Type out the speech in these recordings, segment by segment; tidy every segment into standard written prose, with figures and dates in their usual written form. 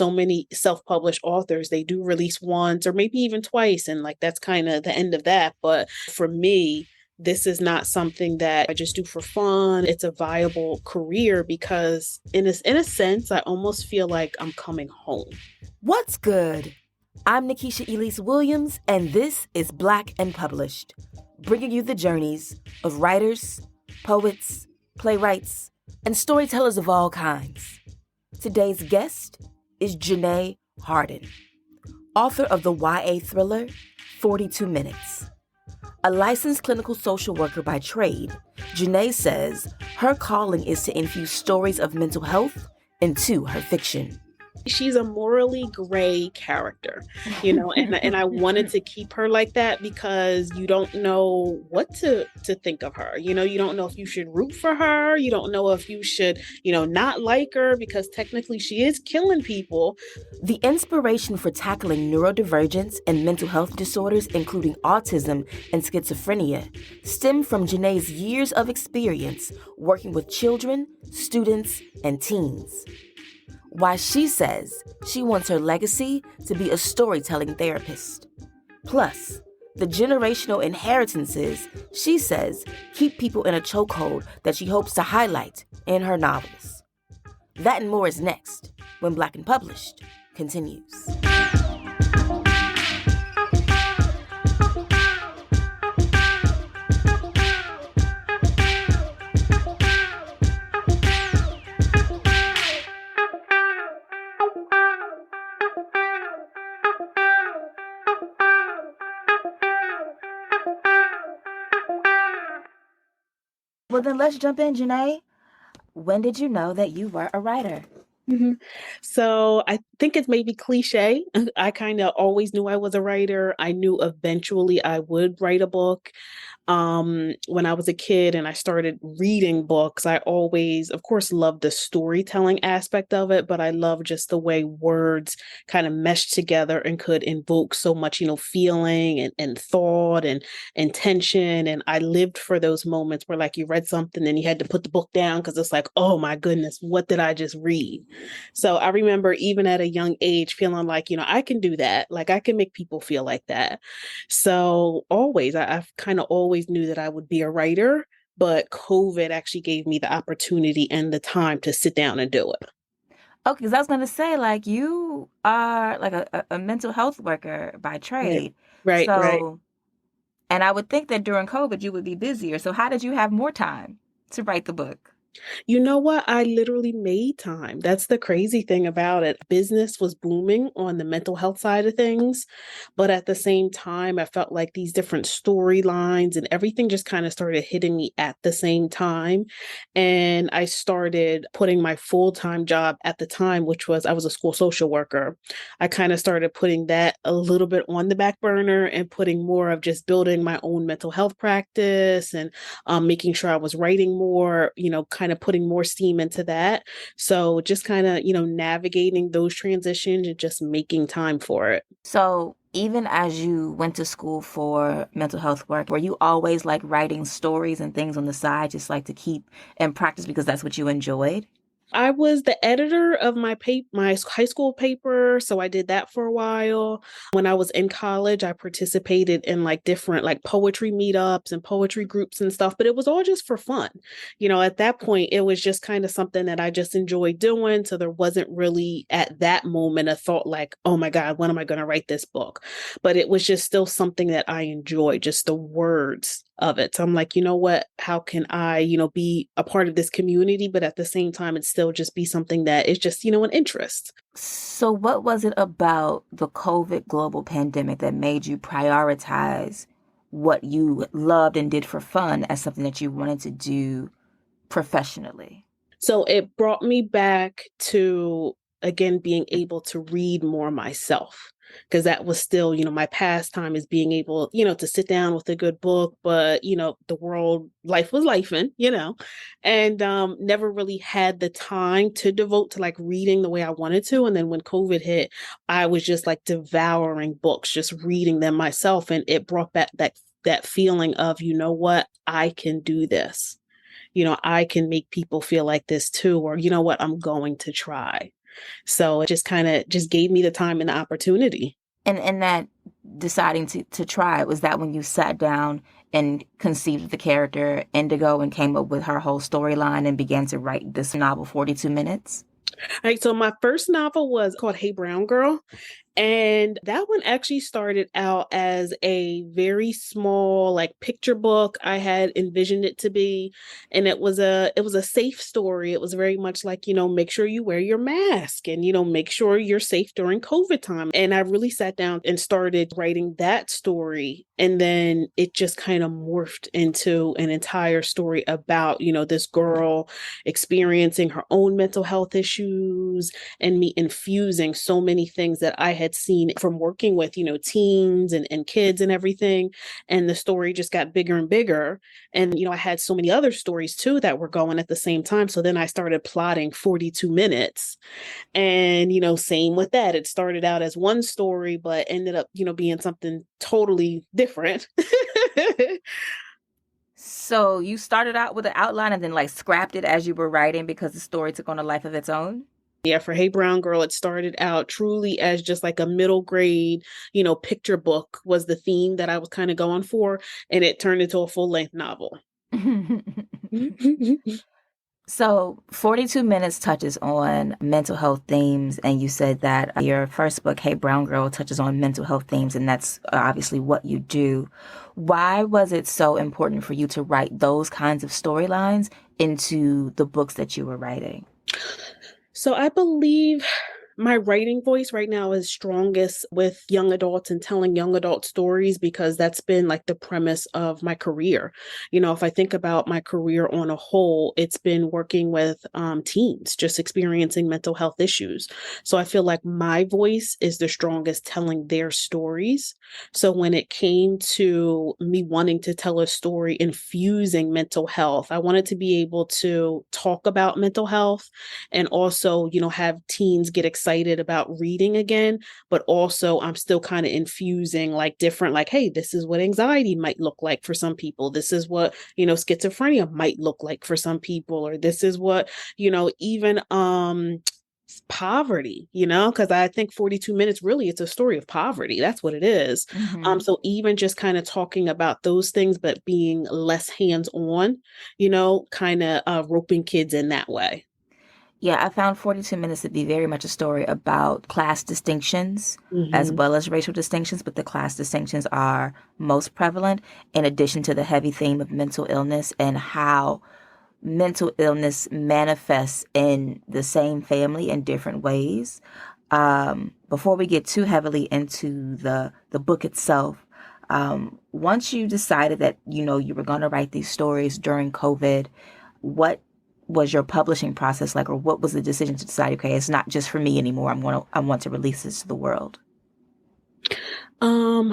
so many self-published authors, they do release once or maybe even twice. And like, that's kind of the end of that. But for me, this is not something that I just do for fun. It's a viable career because in a sense, I almost feel like I'm coming home. What's good? I'm Nikisha Elise Williams, and this is Black and Published, bringing you the journeys of writers, poets, playwrights, and storytellers of all kinds. Today's guest is Janay Harden, author of the YA thriller 42 Minutes. A licensed clinical social worker by trade, Janay says her calling is to infuse stories of mental health into her fiction. She's a morally gray character, and I wanted to keep her like that because you don't know what to think of her. You don't know if you should root for her. You don't know if you should, not like her because technically she is killing people. The inspiration for tackling neurodivergence and mental health disorders, including autism and schizophrenia, stem from Janay's years of experience working with children, students, and teens. Why she says she wants her legacy to be a storytelling therapist. Plus, the generational inheritances she says keep people in a chokehold that she hopes to highlight in her novels. That and more is next when Black and Published continues. Well, then let's jump in, Janay. When did you know that you were a writer? Mm-hmm. So I think it's maybe cliche. I kind of always knew I was a writer. I knew eventually I would write a book. When I was a kid and I started reading books, I always, of course, loved the storytelling aspect of it, but I love just the way words kind of meshed together and could invoke so much, feeling and thought and intention. And I lived for those moments where like you read something and you had to put the book down because it's like, oh my goodness, what did I just read? So I remember even at a young age feeling like, I can do that. Like I can make people feel like that. So always, I've kind of always knew that I would be a writer, but COVID actually gave me the opportunity and the time to sit down and do it. Okay, because I was going to say, like, you are like a mental health worker by Right, trade. right, right. So, and I would think that during COVID you would be busier. So how did you have more time to write the book? You know what? I literally made time. That's the crazy thing about it. Business was booming on the mental health side of things. But at the same time, I felt like these different storylines and everything just kind of started hitting me at the same time. And I started putting my full-time job at the time, which was I was a school social worker. I kind of started putting that a little bit on the back burner and putting more of just building my own mental health practice and making sure I was writing more, kind of putting more steam into that. So just kind of, navigating those transitions and just making time for it. So even as you went to school for mental health work, were you always like writing stories and things on the side, just like to keep and practice because that's what you enjoyed? I was the editor of my high school paper, so I did that for a while. When I was in college, I participated in like different like poetry meetups and poetry groups and stuff, but it was all just for fun. At that point, it was just kind of something that I just enjoyed doing. So there wasn't really at that moment a thought like, oh my God, when am I going to write this book? But it was just still something that I enjoyed, just the words of it. So I'm like, you know what? How can I, be a part of this community, but at the same time, it still just be something that is just, an interest. So what was it about the COVID global pandemic that made you prioritize what you loved and did for fun as something that you wanted to do professionally? So it brought me back to, again, being able to read more myself. Because that was still, my pastime is being able, to sit down with a good book, but, the world, life was lifing, and never really had the time to devote to like reading the way I wanted to. And then when COVID hit, I was just like devouring books, just reading them myself. And it brought back that feeling of, you know what, I can do this. I can make people feel like this too, or you know what, I'm going to try. So it just kind of just gave me the time and the opportunity. And that deciding to try it, was that when you sat down and conceived the character Indigo and came up with her whole storyline and began to write this novel, 42 Minutes? Right. So my first novel was called Hey Brown Girl. And that one actually started out as a very small like picture book. I had envisioned it to be, and it was a safe story. It was very much like, make sure you wear your mask and make sure you're safe during COVID time. And I really sat down and started writing that story. And then it just kind of morphed into an entire story about, this girl experiencing her own mental health issues and me infusing so many things that I had seen from working with, teens and kids and everything. And the story just got bigger and bigger. And, I had so many other stories too that were going at the same time. So then I started plotting 42 minutes. And, same with that. It started out as one story, but ended up, being something totally different. So you started out with an outline and then like scrapped it as you were writing because the story took on a life of its own? Yeah, for Hey Brown Girl, it started out truly as just like a middle grade, picture book was the theme that I was kind of going for, and it turned into a full length novel. So, 42 Minutes touches on mental health themes, and you said that your first book, Hey Brown Girl, touches on mental health themes, and that's obviously what you do. Why was it so important for you to write those kinds of storylines into the books that you were writing? So I believe my writing voice right now is strongest with young adults and telling young adult stories because that's been like the premise of my career. If I think about my career on a whole, it's been working with teens just experiencing mental health issues. So I feel like my voice is the strongest telling their stories. So when it came to me wanting to tell a story infusing mental health, I wanted to be able to talk about mental health and also, have teens get excited about reading again, but also I'm still kind of infusing like different, like, hey, this is what anxiety might look like for some people. This is what, schizophrenia might look like for some people, or this is what, even poverty, because I think 42 minutes really it's a story of poverty. That's what it is. Hmm. So even just kind of talking about those things, but being less hands-on, kind of roping kids in that way. Yeah, I found 42 Minutes to be very much a story about class distinctions as Hmm. well as racial distinctions, but the class distinctions are most prevalent, in addition to the heavy theme of mental illness and how mental illness manifests in the same family in different ways. Before we get too heavily into the book itself, once you decided that you were going to write these stories during COVID, what was your publishing process like, or what was the decision to decide? Okay, it's not just for me anymore. I want to release this to the world. Um,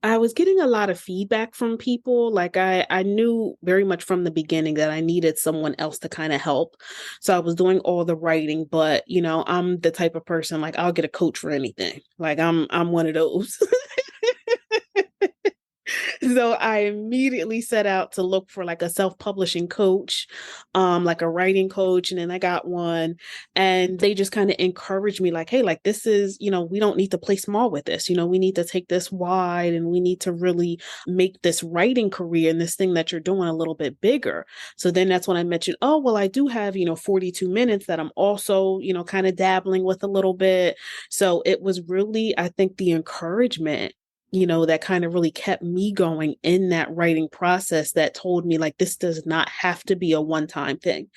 I was getting a lot of feedback from people. Like I knew very much from the beginning that I needed someone else to kind of help. So I was doing all the writing, but I'm the type of person like I'll get a coach for anything. Like I'm one of those. So I immediately set out to look for like a self-publishing coach, like a writing coach, and then I got one, and they just kind of encouraged me like, hey, like this is, we don't need to play small with this. We need to take this wide, and we need to really make this writing career and this thing that you're doing a little bit bigger. So then that's when I mentioned, oh, well, I do have, 42 minutes that I'm also, kind of dabbling with a little bit. So it was really, I think, the encouragement that kind of really kept me going in that writing process that told me like this does not have to be a one-time thing.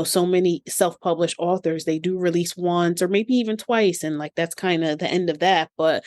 So many self-published authors, they do release once or maybe even twice, and like that's kind of the end of that. But,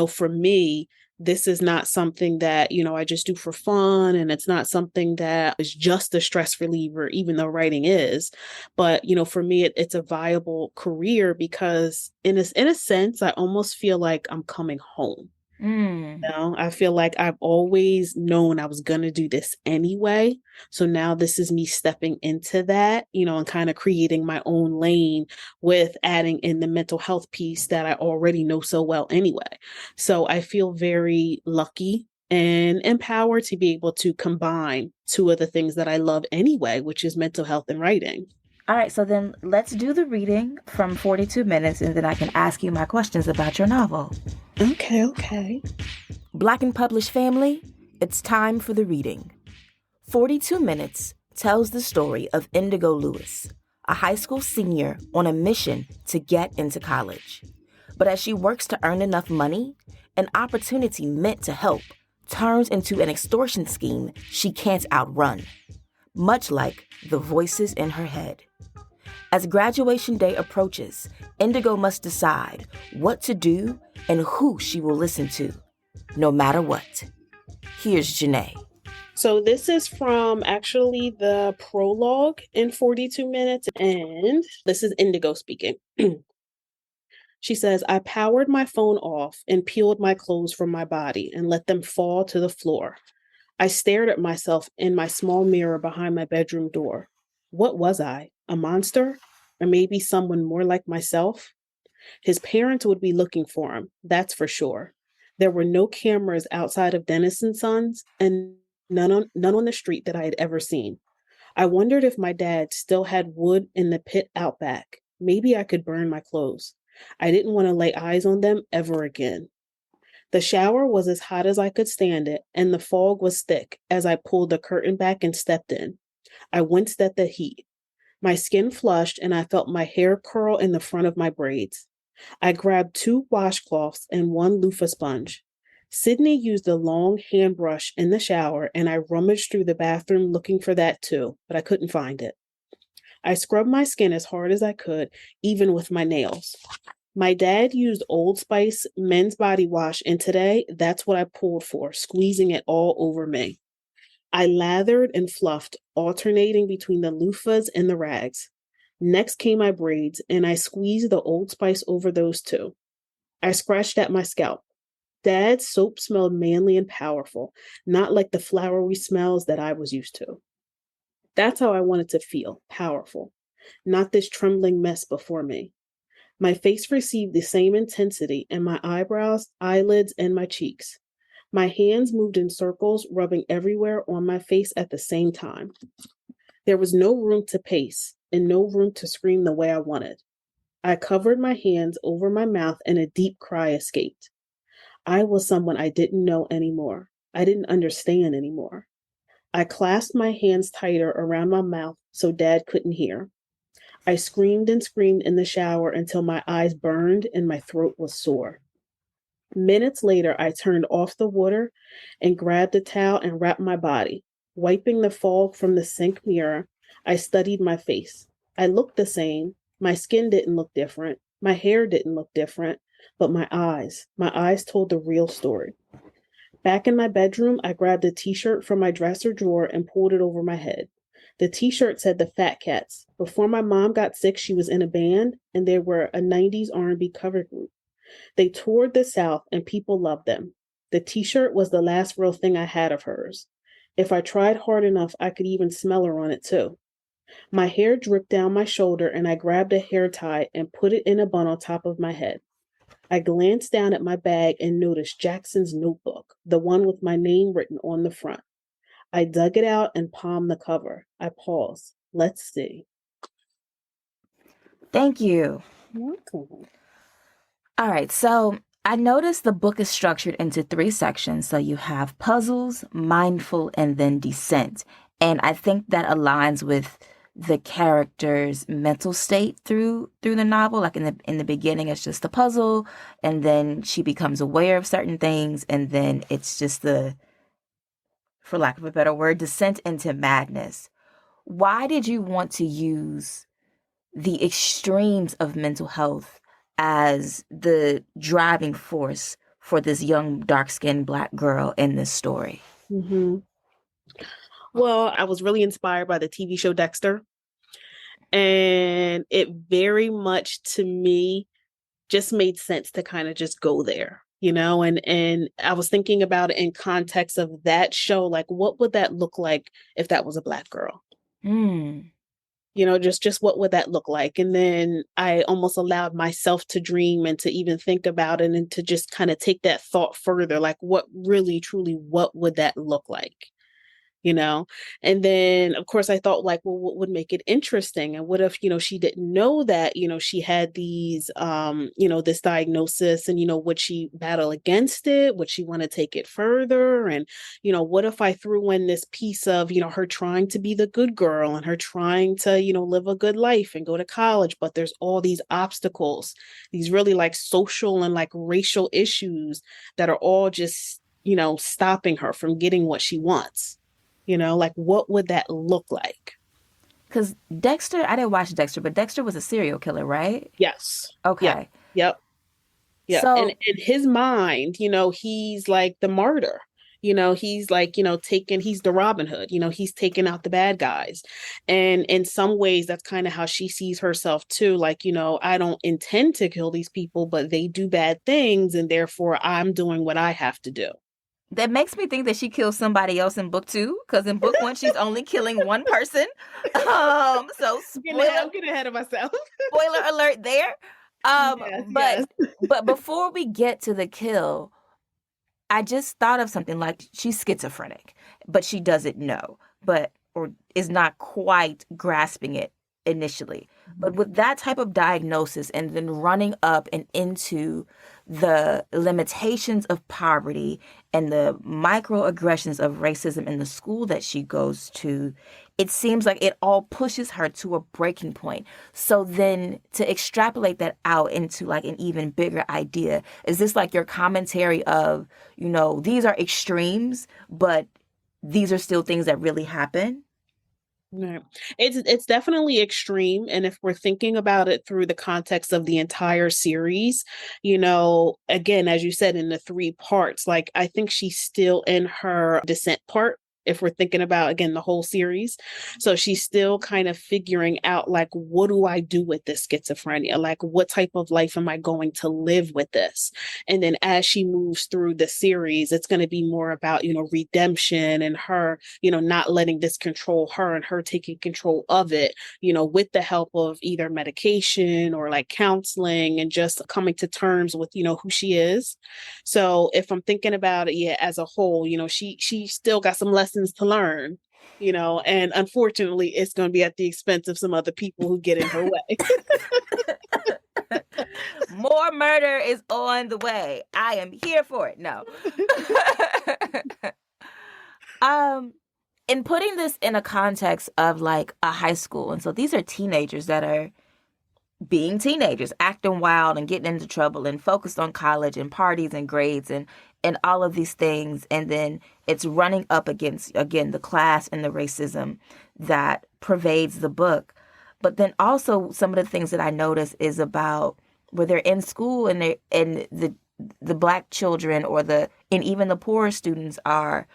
for me, this is not something that, I just do for fun, and it's not something that is just a stress reliever, even though writing is. But, for me, it's a viable career because in a sense, I almost feel like I'm coming home. Mm. I feel like I've always known I was going to do this anyway. So now this is me stepping into that, and kind of creating my own lane with adding in the mental health piece that I already know so well anyway. So I feel very lucky and empowered to be able to combine two of the things that I love anyway, which is mental health and writing. All right, so then let's do the reading from 42 minutes and then I can ask you my questions about your novel. Okay, okay. Black and Published family, it's time for the reading. 42 Minutes tells the story of Indigo Lewis, a high school senior on a mission to get into college. But as she works to earn enough money, an opportunity meant to help turns into an extortion scheme she can't outrun, much like the voices in her head. As graduation day approaches, Indigo must decide what to do and who she will listen to, no matter what. Here's Janay. So this is from actually the prologue in 42 minutes, and this is Indigo speaking. She says, I powered my phone off and peeled my clothes from my body and let them fall to the floor. I stared at myself in my small mirror behind my bedroom door. What was I? A monster? Or maybe someone more like myself? His parents would be looking for him, that's for sure. There were no cameras outside of Dennis and Sons, and none on the street that I had ever seen. I wondered if my dad still had wood in the pit out back. Maybe I could burn my clothes. I didn't want to lay eyes on them ever again. The shower was as hot as I could stand it, and the fog was thick as I pulled the curtain back and stepped in. I winced at the heat. My skin flushed, and I felt my hair curl in the front of my braids. I grabbed 2 washcloths and 1 loofah sponge. Sydney used a long hand brush in the shower, and I rummaged through the bathroom looking for that too, but I couldn't find it. I scrubbed my skin as hard as I could, even with my nails. My dad used Old Spice men's body wash, and today that's what I pulled for, squeezing it all over me. I lathered and fluffed, alternating between the loofahs and the rags. Next came my braids, and I squeezed the Old Spice over those too. I scratched at my scalp. Dad's soap smelled manly and powerful, not like the flowery smells that I was used to. That's how I wanted to feel, powerful, not this trembling mess before me. My face received the same intensity, and my eyebrows, eyelids, and my cheeks. My hands moved in circles, rubbing everywhere on my face at the same time. There was no room to pace and no room to scream the way I wanted. I covered my hands over my mouth and a deep cry escaped. I was someone I didn't know anymore. I didn't understand anymore. I clasped my hands tighter around my mouth so Dad couldn't hear. I screamed and screamed in the shower until my eyes burned and my throat was sore. Minutes later, I turned off the water and grabbed a towel and wrapped my body. Wiping the fog from the sink mirror, I studied my face. I looked the same. My skin didn't look different. My hair didn't look different. But my eyes told the real story. Back in my bedroom, I grabbed a t-shirt from my dresser drawer and pulled it over my head. The t-shirt said the Fat Cats. Before my mom got sick, she was in a band, and they were a 90s R&B cover group. They toured the South, and people loved them. The t-shirt was the last real thing I had of hers. If I tried hard enough, I could even smell her on it too. My hair dripped down my shoulder, and I grabbed a hair tie and put it in a bun on top of my head. I glanced down at my bag and noticed Jackson's notebook, the one with my name written on the front. I dug it out and palmed the cover. I paused. Let's see. Thank you. Welcome. All right, so I noticed the book is structured into 3 sections. So you have puzzles, mindful, and then descent. And I think that aligns with the character's mental state through the novel. Like in the beginning, it's just a puzzle, and then she becomes aware of certain things, and then it's just the, for lack of a better word, descent into madness. Why did you want to use the extremes of mental health as the driving force for this young, dark-skinned Black girl in this story? Mm-hmm. Well, I was really inspired by the TV show Dexter. And it very much to me just made sense to kind of just go there, and I was thinking about it in context of that show, like what would that look like if that was a Black girl? Mm. Just what would that look like? And then I almost allowed myself to dream and to even think about it and to just kind of take that thought further, like what really truly what would that look like? you know? And then, of course, I thought, like, well, what would make it interesting? And what if, she didn't know that, she had these, this diagnosis, and, would she battle against it? Would she want to take it further? And, what if I threw in this piece of, her trying to be the good girl and her trying to, live a good life and go to college, but there's all these obstacles, these really like social and like racial issues that are all just, stopping her from getting what she wants. Like what would that look like? Because Dexter, I didn't watch Dexter, but Dexter was a serial killer, right? Yes. Yep. Okay. Yep. Yep. And So in his mind, he's like the martyr. He's like, he's the Robin Hood, he's taking out the bad guys. And in some ways, that's kind of how she sees herself too. Like, I don't intend to kill these people, but they do bad things. And therefore, I'm doing what I have to do. that makes me think that she kills somebody else in book two, because in book one, she's only killing one person. So I'm getting ahead of myself. spoiler alert there. Um, Yes, but yes. but before we get to the kill, I just thought of something like she's schizophrenic, but she doesn't know, but or is not quite grasping it initially. But with that type of diagnosis and then running up and into the limitations of poverty and the microaggressions of racism in the school that she goes to, it seems like it all pushes her to a breaking point. So then to extrapolate that out into like an even bigger idea, is this like your commentary of, these are extremes, but these are still things that really happen? Right. It's definitely extreme. And if we're thinking about it through the context of the entire series, again, as you said, in the three parts, like I think she's still in her descent part. If we're thinking about again the whole series. So she's still kind of figuring out like what do I do with this schizophrenia? Like what type of life am I going to live with this? And then as she moves through the series, it's going to be more about, redemption and her, not letting this control her and her taking control of it, with the help of either medication or like counseling and just coming to terms with, who she is. So if I'm thinking about it, yeah, as a whole, she still got some lessons to learn, and unfortunately it's going to be at the expense of some other people who get in her way. More murder is on the way. I am here for it. No. um, in putting this in a context of like a high school, and so these are teenagers that are being teenagers, acting wild and getting into trouble and focused on college and parties and grades and all of these things. And then it's running up against, again, the class and the racism that pervades the book. But then also some of the things that I notice is about where they're in school and the black children and even the poorer students are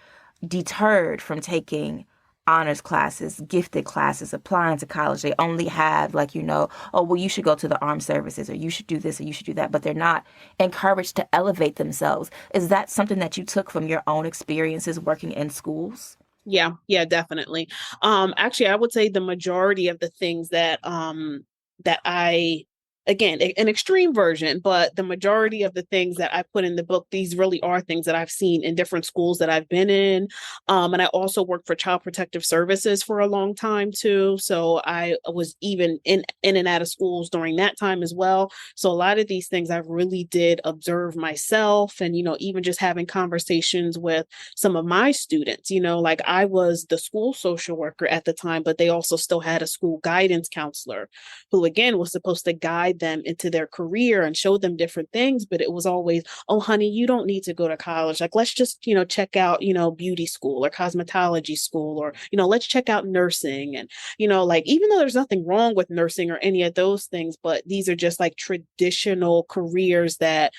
deterred from taking honors classes, gifted classes, applying to college. They only have like, oh, well, you should go to the armed services or you should do this or you should do that, but they're not encouraged to elevate themselves. Is that something that you took from your own experiences working in schools? Yeah, definitely. Actually, I would say the majority of the things that I again, an extreme version, but the majority of the things that I put in the book, these really are things that I've seen in different schools that I've been in. And I also worked for Child Protective Services for a long time too. So I was even in and out of schools during that time as well. So a lot of these things I really did observe myself, and even just having conversations with some of my students, like I was the school social worker at the time, but they also still had a school guidance counselor who again was supposed to guide them into their career and show them different things. But it was always, oh, honey, you don't need to go to college. Like, let's just, check out, beauty school or cosmetology school, or, let's check out nursing. And, like, even though there's nothing wrong with nursing or any of those things, but these are just like traditional careers that,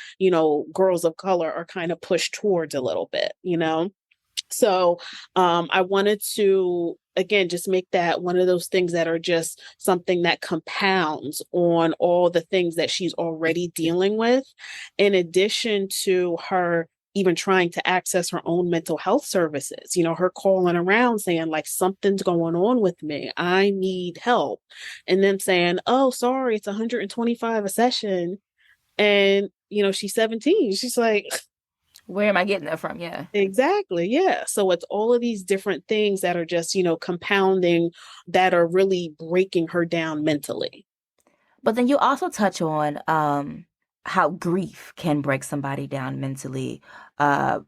girls of color are kind of pushed towards a little bit. So I wanted to, again, just make that one of those things that are just something that compounds on all the things that she's already dealing with, in addition to her even trying to access her own mental health services, her calling around saying, like, something's going on with me. I need help. And then saying, oh, sorry, it's 125 a session. And, she's 17. She's like, Where am I getting that from? Yeah. Exactly. Yeah. So it's all of these different things that are just, compounding that are really breaking her down mentally. But then you also touch on how grief can break somebody down mentally, uh,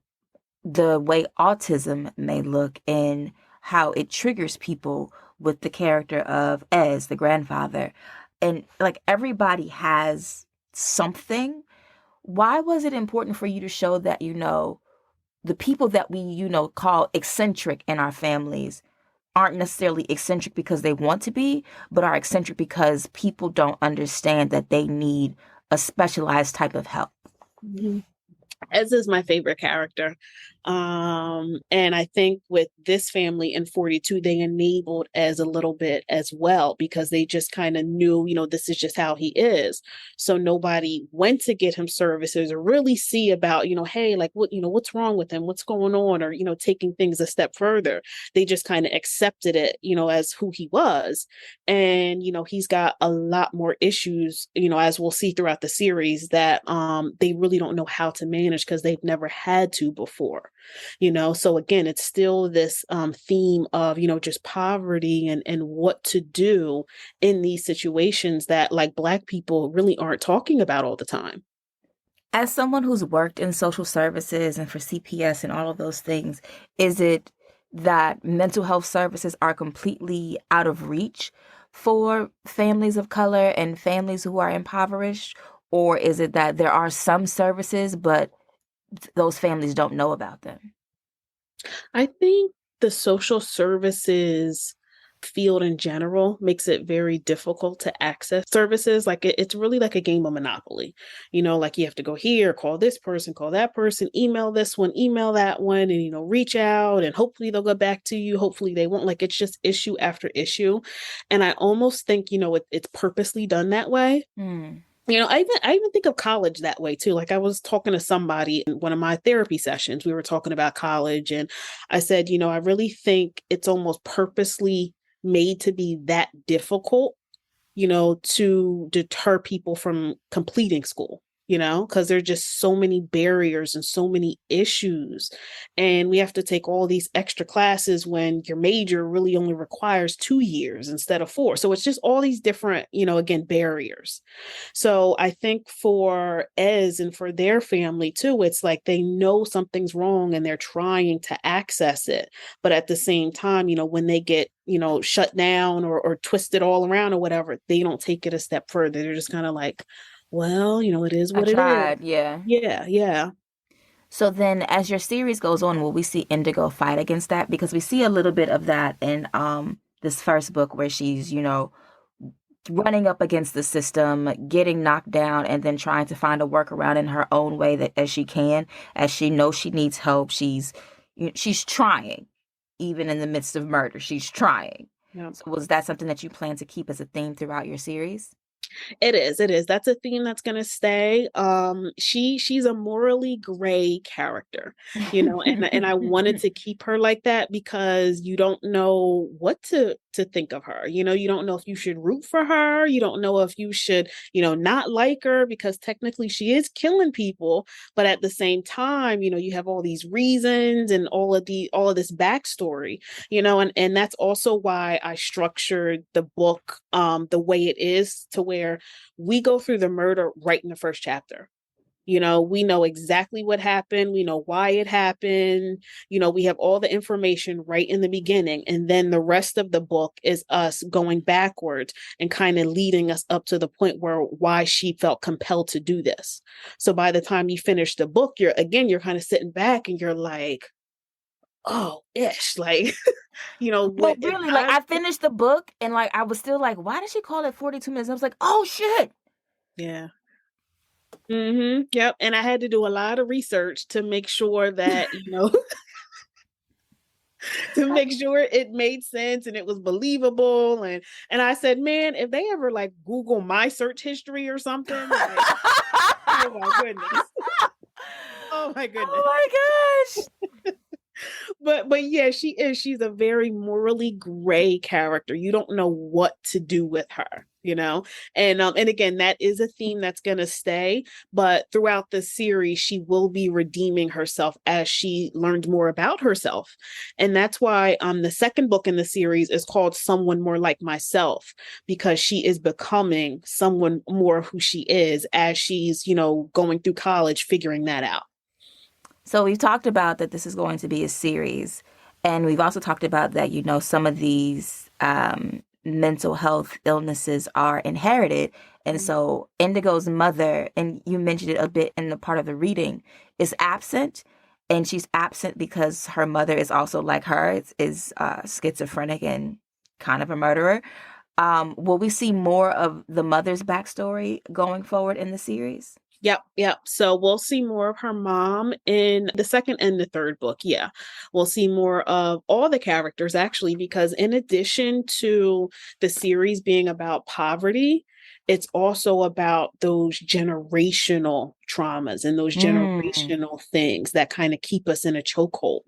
the way autism may look, and how it triggers people with the character of Ez, the grandfather. And like everybody has something. Why was it important for you to show that, the people that we, call eccentric in our families aren't necessarily eccentric because they want to be, but are eccentric because people don't understand that they need a specialized type of help? Mhm. Ez is my favorite character. And I think with this family in 42, they enabled Ez a little bit as well because they just kind of knew, this is just how he is. So nobody went to get him services or really see about, hey, like what's wrong with him? What's going on? Or, taking things a step further. They just kind of accepted it, as who he was. And, he's got a lot more issues, as we'll see throughout the series that they really don't know how to manage because they've never had to before. So again, it's still this theme of just poverty and what to do in these situations that like Black people really aren't talking about all the time. As someone who's worked in social services and for CPS and all of those things, is it that mental health services are completely out of reach for families of color and families who are impoverished? Or is it that there are some services, but those families don't know about them? I think the social services field in general makes it very difficult to access services. Like it's really like a game of Monopoly. Like you have to go here, call this person, call that person, email this one, email that one, and reach out and hopefully they'll get back to you. Hopefully they won't. Like it's just issue after issue. And I almost think, it's purposely done that way. Hmm. I even think of college that way too. Like I was talking to somebody in one of my therapy sessions. We were talking about college, and I said, I really think it's almost purposely made to be that difficult, to deter people from completing school, because there are just so many barriers and so many issues. And we have to take all these extra classes when your major really only requires 2 years instead of four. So it's just all these different, again, barriers. So I think for Ez and for their family too, it's like they know something's wrong and they're trying to access it. But at the same time, when they get, shut down or twisted all around or whatever, they don't take it a step further. They're just kind of like, well, it is I what it is. tried, yeah. Yeah, yeah. So then as your series goes on, will we see Indigo fight against that? Because we see a little bit of that in this first book where she's, running up against the system, getting knocked down, and then trying to find a workaround in her own way that as she can, as she knows she needs help. She's trying, even in the midst of murder. She's trying. Yeah. So was that something that you plan to keep as a theme throughout your series? It is. That's a theme that's gonna stay. She's a morally gray character, and I wanted to keep her like that because you don't know what to think of her. You don't know if you should root for her. You don't know if you should, not like her because technically she is killing people, but at the same time, you have all these reasons and all of this backstory, and that's also why I structured the book the way it is to where we go through the murder right in the first chapter. We know exactly what happened. We know why it happened. We have all the information right in the beginning. And then the rest of the book is us going backwards and kind of leading us up to the point where why she felt compelled to do this. So by the time you finish the book, you're kind of sitting back and you're like, oh, ish. Like, No, if really, like I, I finished the book and like I was still like, why did she call it 42 minutes? I was like, oh shit. yeah. Yep. And I had to do a lot of research to make sure that, to make sure it made sense and it was believable. And I said, man, if they ever like Google my search history or something, like, oh my goodness. Oh my Oh goodness. my gosh. but yeah, she is. She's a very morally gray character. You don't know what to do with her, you know? And again, that is a theme that's gonna stay, but throughout the series, she will be redeeming herself as she learned more about herself. And that's why the second book in the series is called Someone More Like Myself, because she is becoming someone more who she is as she's, going through college, figuring that out. So we've talked about that this is going to be a series, and we've also talked about that, some of these mental health illnesses are inherited. And so Indigo's mother, and you mentioned it a bit in the part of the reading, is absent. And she's absent because her mother is also like her, is schizophrenic and kind of a murderer. Will we see more of the mother's backstory going forward in the series? Yep, yep. So we'll see more of her mom in the second and the third book. Yeah. We'll see more of all the characters actually, because in addition to the series being about poverty, it's also about those generational traumas and those Mm. generational things that kind of keep us in a chokehold,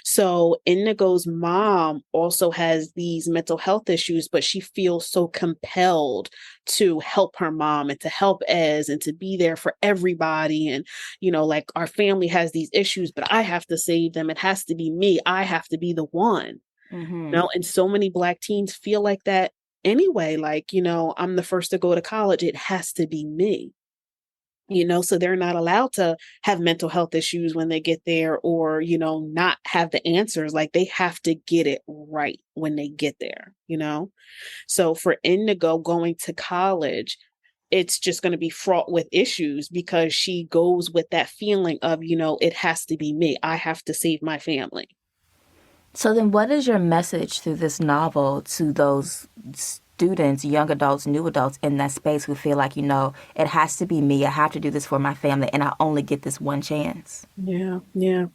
So Indigo's mom also has these mental health issues, but she feels so compelled to help her mom and to help Ez and to be there for everybody. And, like our family has these issues, but I have to save them. It has to be me. I have to be the one. Mm-hmm. And so many Black teens feel like that anyway. Like, I'm the first to go to college. It has to be me. So they're not allowed to have mental health issues when they get there or, not have the answers. Like they have to get it right when they get there. So for Indigo going to college, it's just going to be fraught with issues because she goes with that feeling of, it has to be me. I have to save my family. So then what is your message through this novel to those students, young adults, new adults in that space who feel like, it has to be me. I have to do this for my family and I only get this one chance? Yeah, yeah.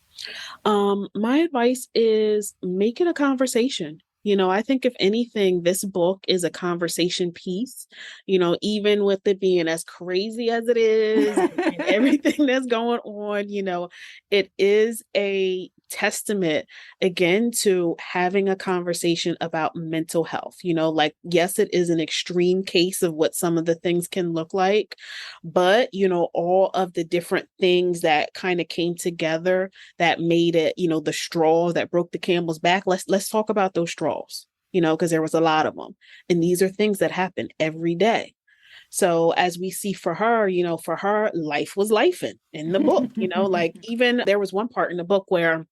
My advice is make it a conversation. I think if anything, this book is a conversation piece, even with it being as crazy as it is and everything that's going on, it is a testament again to having a conversation about mental health. Like, yes, it is an extreme case of what some of the things can look like, but, all of the different things that kind of came together that made it, the straw that broke the camel's back. Let's talk about those straws, because there was a lot of them. And these are things that happen every day. So as we see for her, life was life in the book, like even there was one part in the book where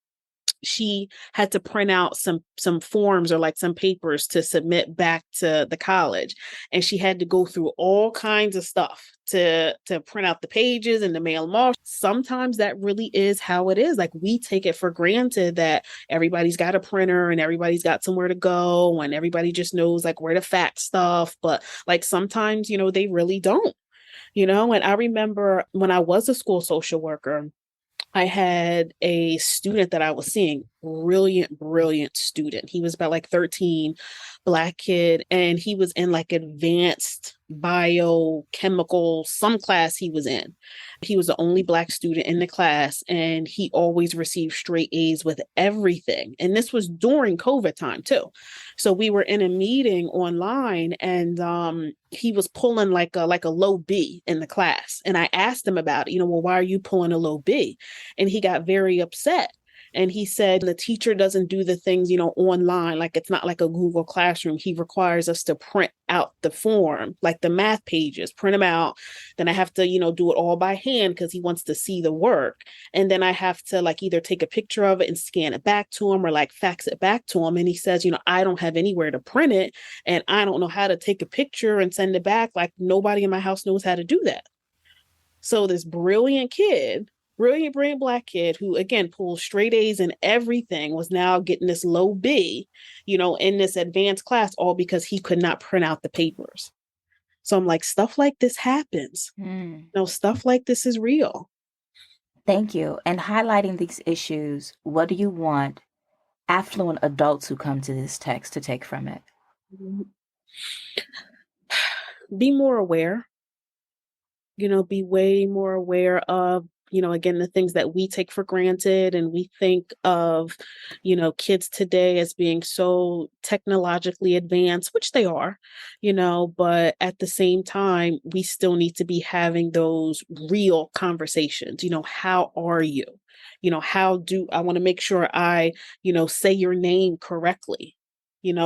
she had to print out some forms or like some papers to submit back to the college, and she had to go through all kinds of stuff to print out the pages and to mail them off. Sometimes that really is how it is. Like we take it for granted that everybody's got a printer and everybody's got somewhere to go and everybody just knows like where to fax stuff, but like sometimes they really don't. And I remember when I was a school social worker, I had a student that I was seeing, brilliant, brilliant student. He was about like 13, Black kid, and he was in like advanced biochemical, some class he was in. He was the only Black student in the class, and he always received straight A's with everything. And this was during COVID time too. So we were in a meeting online, and he was pulling like a low B in the class. And I asked him about it, well, why are you pulling a low B? And he got very upset. And he said the teacher doesn't do the things, online. Like it's not like a Google Classroom. He requires us to print out the form, like the math pages, print them out. Then I have to, do it all by hand because he wants to see the work. And then I have to like either take a picture of it and scan it back to him or like fax it back to him. And he says, I don't have anywhere to print it and I don't know how to take a picture and send it back. Like nobody in my house knows how to do that. So this brilliant kid, brilliant, brilliant Black kid who again pulls straight A's in everything was now getting this low B, in this advanced class, all because he could not print out the papers. So I'm like, stuff like this happens. Mm. Stuff like this is real. Thank you. And highlighting these issues, what do you want affluent adults who come to this text to take from it? Be more aware, be way more aware of again, the things that we take for granted, and we think of, kids today as being so technologically advanced, which they are, but at the same time, we still need to be having those real conversations. How are you? How do I want to make sure I, say your name correctly?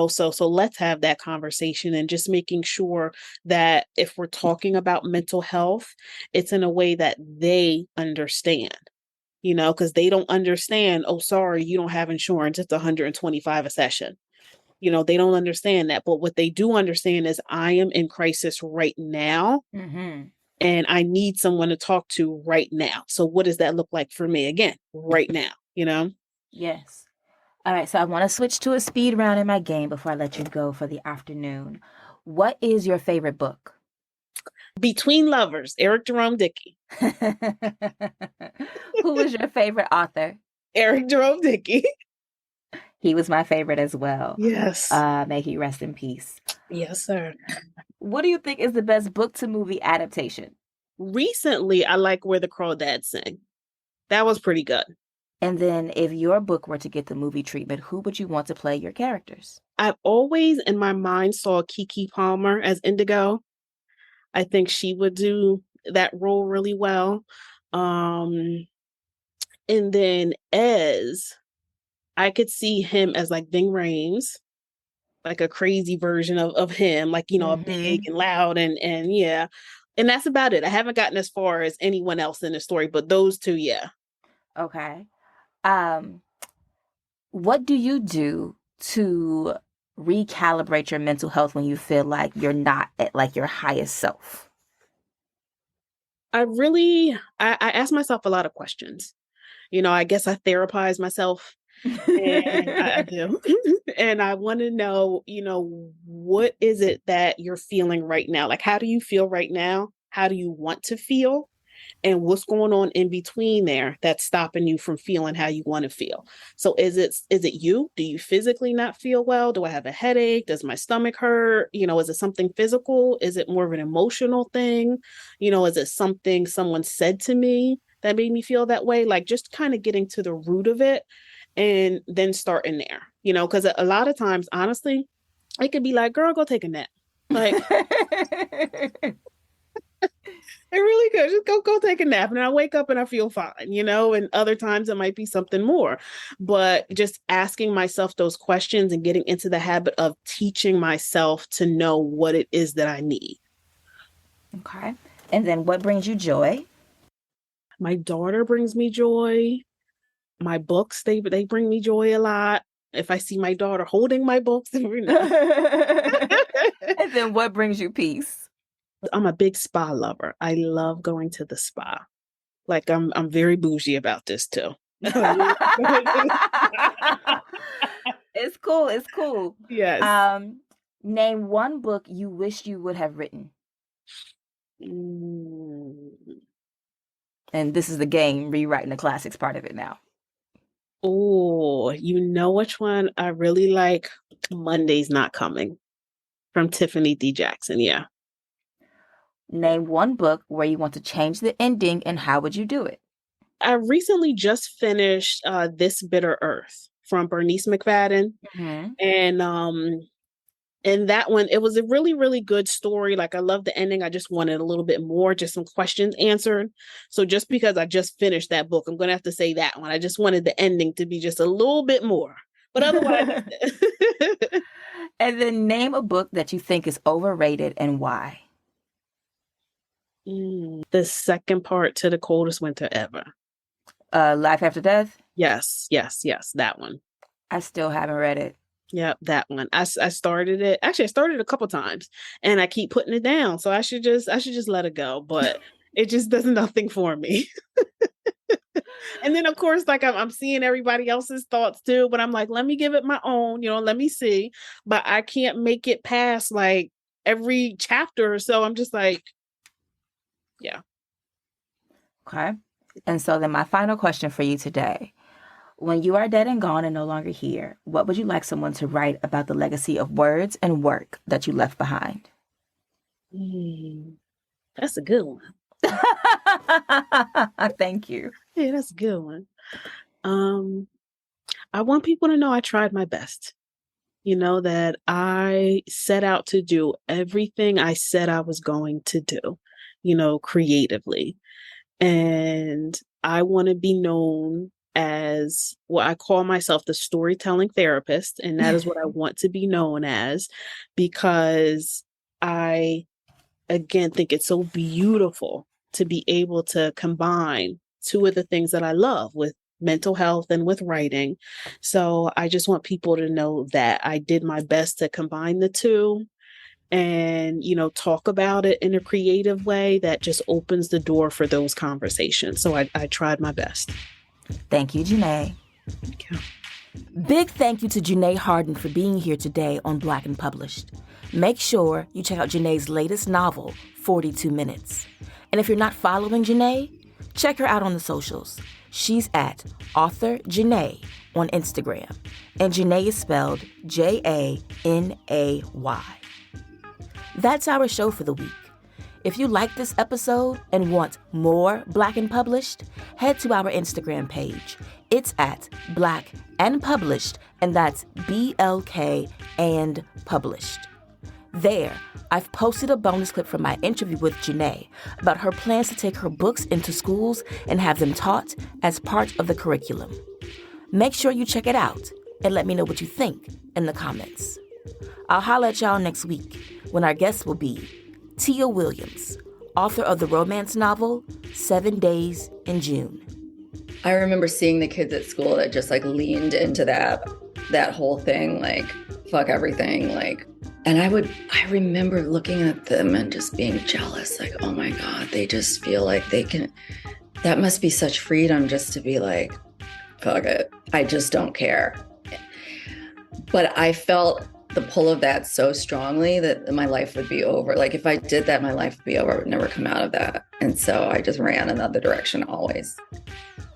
So let's have that conversation, and just making sure that if we're talking about mental health, it's in a way that they understand, because they don't understand, oh, sorry, you don't have insurance. It's 125 a session. They don't understand that. But what they do understand is I am in crisis right now, Mm-hmm. and I need someone to talk to right now. So what does that look like for me? Again, right now? Yes. All right, so I want to switch to a speed round in my game before I let you go for the afternoon. What is your favorite book? Between Lovers, Eric Jerome Dickey. Who is your favorite author? Eric Jerome Dickey. He was my favorite as well. Yes. May he rest in peace. Yes, sir. What do you think is the best book to movie adaptation? Recently, I like Where the Crawdads Sing. That was pretty good. And then, if your book were to get the movie treatment, who would you want to play your characters? I've always in my mind saw Kiki Palmer as Indigo. I think she would do that role really well. Um, and then Ez, I could see him as like Ving Rhames, like a crazy version of him, like, a big Mm-hmm. and loud and yeah. And that's about it. I haven't gotten as far as anyone else in the story, but those two, yeah. Okay. Um, what do you do to recalibrate your mental health when you feel like you're not at like your highest self? I ask myself a lot of questions. I guess I therapize myself, and I do. And I want to know, what is it that you're feeling right now? Like, how do you feel right now? How do you want to feel? And what's going on in between there that's stopping you from feeling how you want to feel? So is it you? Do you physically not feel well? Do I have a headache? Does my stomach hurt? Is it something physical? Is it more of an emotional thing? Is it something someone said to me that made me feel that way? Like, just kind of getting to the root of it, and then starting there, because a lot of times, honestly, it could be like, girl, go take a nap. Like, it really could. Just go take a nap, and I wake up and I feel fine, and other times it might be something more. But just asking myself those questions and getting into the habit of teaching myself to know what it is that I need. Okay. And then what brings you joy? My daughter brings me joy. My books, they bring me joy a lot. If I see my daughter holding my books, And then what brings you peace? I'm a big spa lover. I love going to the spa. Like, I'm very bougie about this too. It's cool. It's cool. Yes. Um, Name one book you wish you would have written. Mm. And this is the game, rewriting the classics part of it now. Oh, you know which one I really like? Monday's Not Coming from Tiffany D. Jackson. Yeah. Name one book where you want to change the ending and how would you do it? I recently just finished This Bitter Earth from Bernice McFadden. Mm-hmm. And that one, it was a really, really good story. Like, I love the ending. I just wanted a little bit more, just some questions answered. So just because I just finished that book, I'm going to have to say that one. I just wanted the ending to be just a little bit more. But otherwise, And then name a book that you think is overrated and why. the second part to The Coldest Winter Ever. Life After Death? Yes, yes, yes, that one. I still haven't read it. Yep, that one. I started it. Actually, I started a couple times, and I keep putting it down. So I should just let it go. But it just does nothing for me. And then, of course, like, I'm seeing everybody else's thoughts too. But I'm like, let me give it my own. Let me see. But I can't make it past like every chapter or so. I'm just like, yeah. Okay. And so then my final question for you today. When you are dead and gone and no longer here, what would you like someone to write about the legacy of words and work that you left behind? That's a good one. Thank you. Yeah, that's a good one. Um, I want people to know I tried my best. That I set out to do everything I said I was going to do, creatively. And I want to be known as what I call myself the storytelling therapist. And that is what I want to be known as because I, again, think it's so beautiful to be able to combine two of the things that I love with mental health and with writing. So I just want people to know that I did my best to combine the two and talk about it in a creative way that just opens the door for those conversations. So I tried my best. Thank you, Janay. Thank you. Big thank you to Janay Harden for being here today on Black and Published. Make sure you check out Janay's latest novel, 42 Minutes. And if you're not following Janay, check her out on the socials. She's at author Janay on Instagram. And Janay is spelled Janay. That's our show for the week. If you like this episode and want more Black and Published, head to our Instagram page. It's at Black and Published, and that's BLK and Published. There, I've posted a bonus clip from my interview with Janay about her plans to take her books into schools and have them taught as part of the curriculum. Make sure you check it out and let me know what you think in the comments. I'll holler at y'all next week when our guest will be Tia Williams, author of the romance novel 7 Days in June. I remember seeing the kids at school that just like leaned into that whole thing, like fuck everything, like, and I remember looking at them and just being jealous, like, oh my God, they just feel like they can, that must be such freedom just to be like, fuck it, I just don't care. But I felt the pull of that so strongly that my life would be over. Like if I did that, my life would be over. I would never come out of that. And so I just ran another direction always.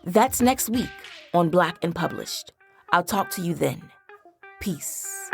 That's next week on Black and Published. I'll talk to you then. Peace.